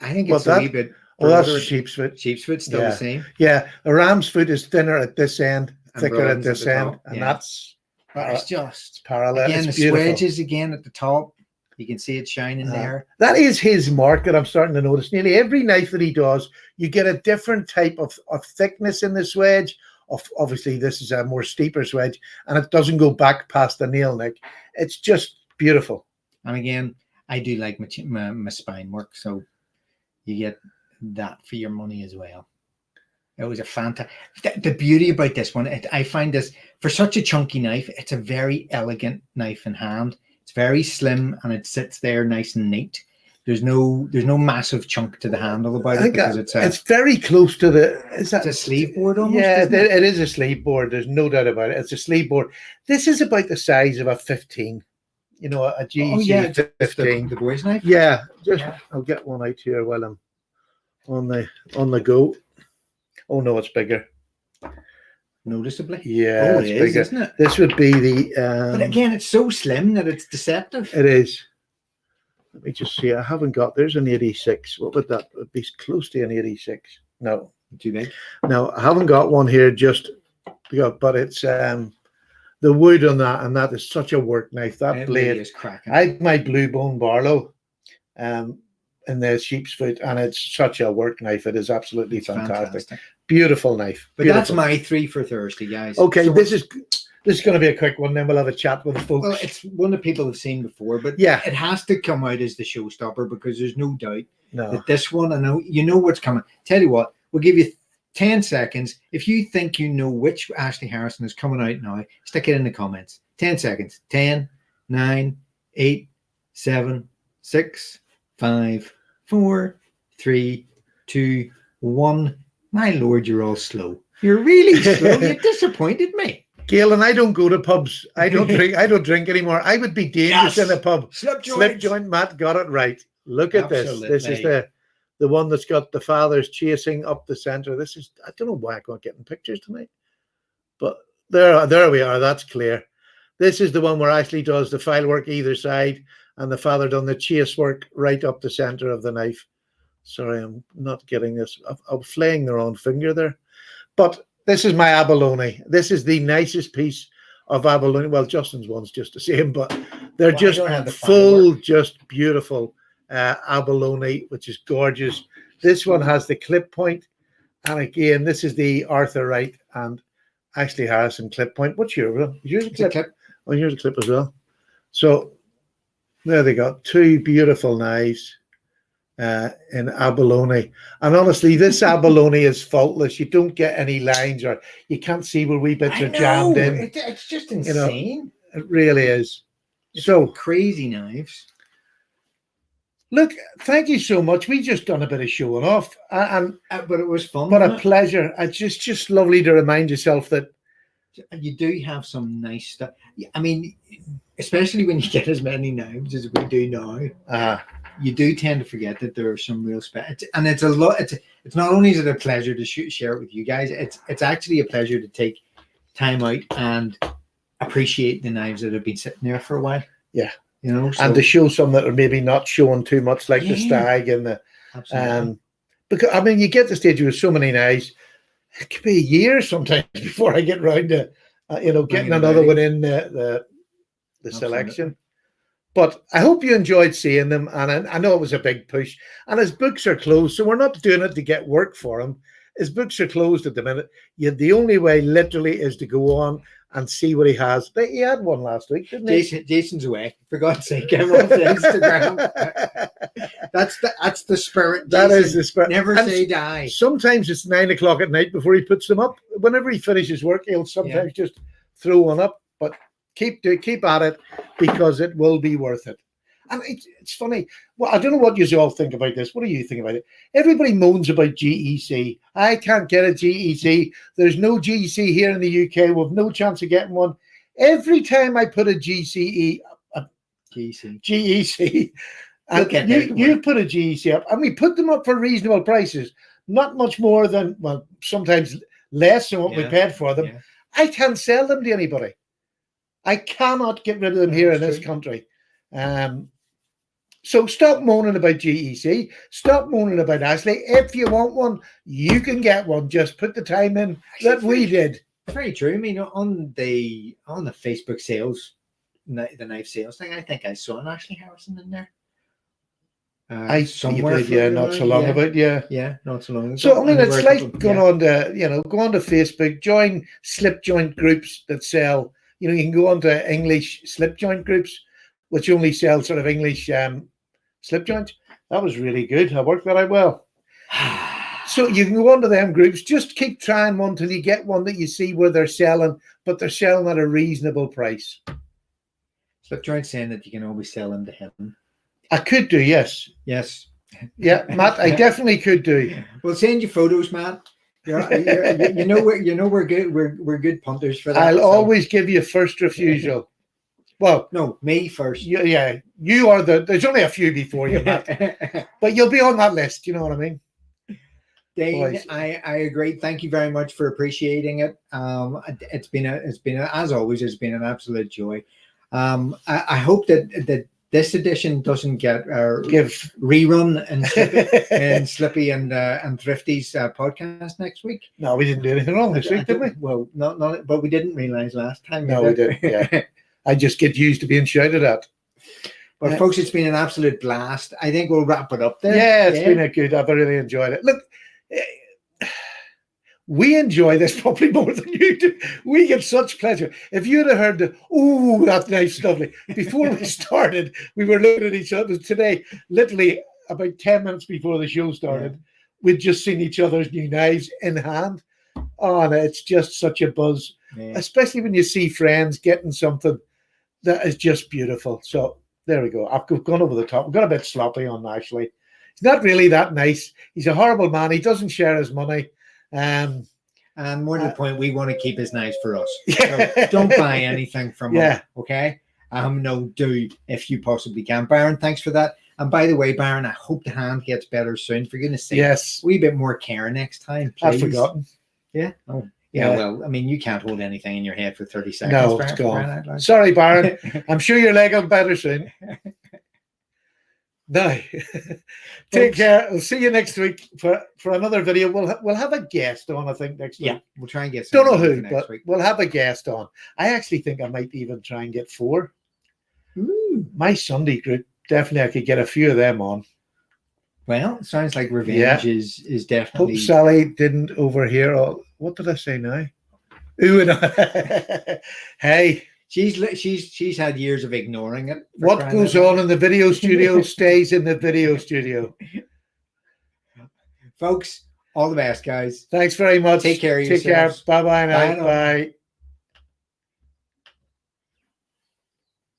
I think it's a wee bit. Oh, that's a sheep's foot. Sheep's foot, still the same. Yeah, a ram's foot is thinner at this end, thicker at this end, and that's just parallel. Again, the swedges again at the top. You can see it shining there. That is his mark that I'm starting to notice. Nearly every knife that he does, you get a different type of thickness in the swedge. Obviously, this is a more steeper swedge, and it doesn't go back past the nail nick. It's just beautiful. And again, I do like my spine work, so you get that for your money as well. It was a fantastic. The beauty about this one, I find this, for such a chunky knife, it's a very elegant knife in hand. It's very slim and it sits there nice and neat. There's no massive chunk to the handle about it, because it's very close to the. It's a sleeve board almost. Yeah, it is a sleeve board. There's no doubt about it. It's a sleeve board. This is about the size of a 15. You know, a GEC 15. The boy's knife. Yeah, I'll get one out here while I'm on the go. Oh no, it's bigger. Noticeably. Yeah, it's bigger, isn't it? This would be the. But again, it's so slim that it's deceptive. It is. Let me just see. I haven't got. There's an 86. What would that? Would be close to an 86. No. Too big. No, I haven't got one here. But it's the wood on that, and that is such a work knife. That blade is cracking. I had my Blue Bone Barlow, in the sheep's foot, and it's such a work knife. It is absolutely fantastic. Beautiful knife. But that's my 3 for Thursday, guys. Okay, so this is going to be a quick one. Then we'll have a chat with the folks. Well, it's one that people have seen before, but yeah, it has to come out as the showstopper, because there's no doubt that this one, I know you know what's coming. Tell you what, we'll give you 10 seconds. If you think you know which Ashley Harrison is coming out now, stick it in the comments. 10 seconds. 10, 9, 8, 7, 6, 5, 4, 3, 2, 1. My Lord, you're all slow. You're really slow. You disappointed me. Gail, and I don't go to pubs. I don't drink. I don't drink anymore. I would be dangerous in a pub. Slip joint. Matt got it right. Look at this. This is the one that's got the fathers chasing up the center. This is. I don't know why I can't get in pictures tonight, but there we are. That's clear. This is the one where Ashley does the file work either side, and the father done the chase work right up the center of the knife. Sorry, I'm not getting this. I'm flaying the wrong finger there. But this is my abalone. This is the nicest piece of abalone. Well, Justin's one's just the same, but they're just full, just beautiful abalone, which is gorgeous. This one has the clip point. And again, this is the Arthur Wright and Ashley Harrison clip point. What's yours? Yours a clip? Oh, here's a clip as well. So There they got two beautiful knives in abalone. And honestly, this abalone is faultless. You don't get any lines, or you can't see where wee bits are jammed in. It's just You know, insane. it really is. It's So crazy knives. look, thank you so much. We just done a bit of showing off, and But it was fun. but a wasn't pleasure. It's just lovely to remind yourself that it? You do have some nice stuff. I mean, especially when you get as many knives as we do now, you do tend to forget that there are some real and it's a lot. It's not only is it a pleasure to share it with you guys. It's actually a pleasure to take time out and appreciate the knives that have been sitting there for a while. Yeah. You know, and to show some that are maybe not showing too much, like the stag and the because I mean, you get to the stage with so many knives, it could be a year sometimes before I get round to getting another one in the selection. But I hope you enjoyed seeing them, and I know it was a big push. And his books are closed, so we're not doing it to get work for him. His books are closed at the minute. The only way, literally, is to go on and see what he has. He had one last week, didn't he? Jason's away. For God's sake, I'm off Instagram. That's the spirit. Jason. That is the spirit. Never say die. Sometimes it's 9 o'clock at night before he puts them up. Whenever he finishes work, he'll sometimes just throw one up. But keep at it, because it will be worth it. And it's funny. Well, I don't know what you all think about this. What do you think about it? Everybody moans about GEC. I can't get a GEC. There's no GEC here in the UK. We've no chance of getting one. Every time I put a GEC, and you put a GEC up, and we put them up for reasonable prices, not much more than, well, sometimes less than what we paid for them. Yeah. I can't sell them to anybody. I cannot get rid of them here in this country. So stop moaning about GEC. Stop moaning about Ashley. If you want one, you can get one. Just put the time in that we did. Very true. I mean, on the Facebook sales, the knife sales thing, I think I saw an Ashley Harrison in there. Somewhere, not so long about, not so long ago. So I mean, it's like going on to go on to Facebook, join slip joint groups that sell. You can go on to English slip joint groups, which only sell sort of English slip joints. That was really good. I worked that out well. So you can go on to them groups. Just keep trying one till you get one that you see where they're selling, but they're selling at a reasonable price. Slip joint saying that you can always sell them to him. I could do, yes. Yes. Yeah, Matt, I definitely could do. We'll send you photos, Matt. We're good. We're good punters for that. I'll always give you first refusal. Well, no, me first. Yeah, you are there's only a few before you, Matt. But you'll be on that list. You know what I mean? Dane, I agree. Thank you very much for appreciating it. It's been as always, it's been an absolute joy. I hope that this edition doesn't get give rerun and Slippy and Thrifty's podcast next week. No, we didn't do anything wrong this week, did we? Well, not, but we didn't realize last time. No, we didn't. Yeah, I just get used to being shouted at. But folks, it's been an absolute blast. I think we'll wrap it up there. Yeah, it's been a good. I've really enjoyed it. Look, we enjoy this probably more than you do. We get such pleasure. If you'd have heard that nice, lovely. Before we started, we were looking at each other today, literally about 10 minutes before the show started. We'd just seen each other's new knives in hand. Oh, and it's just such a buzz, especially when you see friends getting something that is just beautiful. So there we go. I've gone over the top. I've got a bit sloppy on Ashley. He's not really that nice. He's a horrible man. He doesn't share his money. And more to the point, we want to keep his knives for us. So don't buy anything from him. Okay. No, do if you possibly can. Baron, thanks for that. And by the way, Baron, I hope the hand gets better soon. For goodness sake, yes, a wee bit more care next time, please. I've forgotten. Yeah. Oh, yeah. Well, I mean, you can't hold anything in your head for 30 seconds. No, it's gone. Sorry, Baron. I'm sure your leg will be better soon. No. Take care. We'll see you next week for another video. We'll have a guest on, I think, next week. Yeah, we'll try and get don't know who, but we'll have a guest on. I actually think I might even try and get 4. My Sunday group, definitely I could get a few of them on. Well, sounds like revenge is definitely. Hope Sally didn't overhear all. What did I say now? Ooh, and hey. She's had years of ignoring it. What goes on in the video studio stays in the video studio. Folks, all the best, guys. Thanks very much. Take care of yourselves. Bye-bye now. Bye now. Bye.